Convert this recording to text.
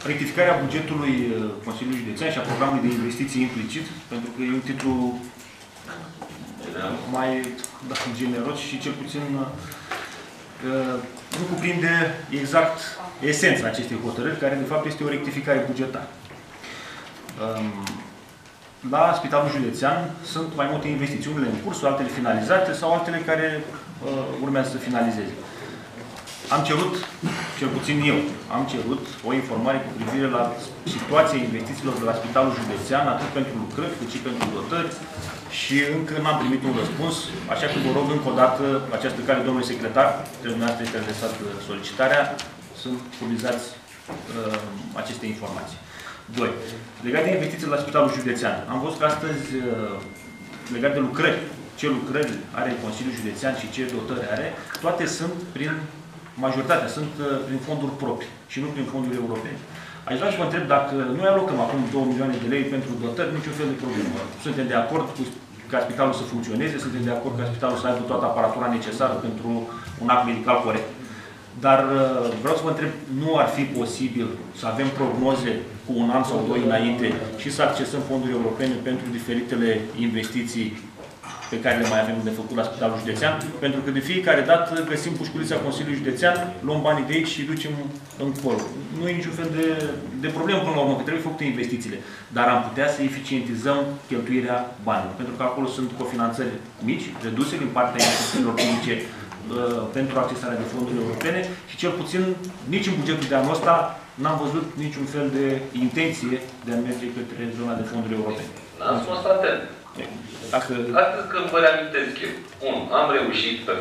Rectificarea bugetului Consiliului Județean și a programului de investiții implicit, pentru că e un titlu mai generos și cel puțin nu cuprinde exact esența acestei hotărâri, care de fapt este o rectificare bugetară. La Spitalul Județean sunt mai multe investiții, unele în curs, altele finalizate sau altele care urmează să finalizeze. Am cerut, cel puțin eu, am cerut o informare cu privire la situația investițiilor de la Spitalul Județean, atât pentru lucrări, cât și pentru dotări, și încă n-am primit un răspuns, așa că vă rog încă o dată, această cale, domnului secretar, dumneavoastră este adresat solicitarea, sunt furnizați aceste informații. 2. Legat de investiții la Spitalul Județean, am văzut că astăzi, legat de lucrări, ce lucrări are Consiliul Județean și ce dotări are, toate sunt majoritatea sunt prin fonduri proprii și nu prin fonduri europene. Aș vrea să vă întreb dacă noi alocăm acum 2 milioane de lei pentru dotări, niciun fel de problemă. Suntem de acord ca spitalul să funcționeze, suntem de acord ca spitalul să aibă toată aparatura necesară pentru un act medical corect. Dar vreau să vă întreb, nu ar fi posibil să avem prognoze cu un an sau 2 înainte și să accesăm fonduri europene pentru diferitele investiții pe care le mai avem de făcut la Spitalul Județean, pentru că de fiecare dată găsim pușculița Consiliului Județean, luăm banii de aici și ducem încolo. Nu e niciun fel de problemă până la urmă, că trebuie făcute investițiile. Dar am putea să eficientizăm cheltuirea banilor, pentru că acolo sunt cofinanțări mici, reduse din partea instituțiilor publice pentru accesarea de fonduri europene și cel puțin nici în bugetul de anul ăsta n-am văzut niciun fel de intenție de a merge către zona de fonduri europene. N-am fost atent. Atât când vă reamintesc eu. 1. Am reușit pe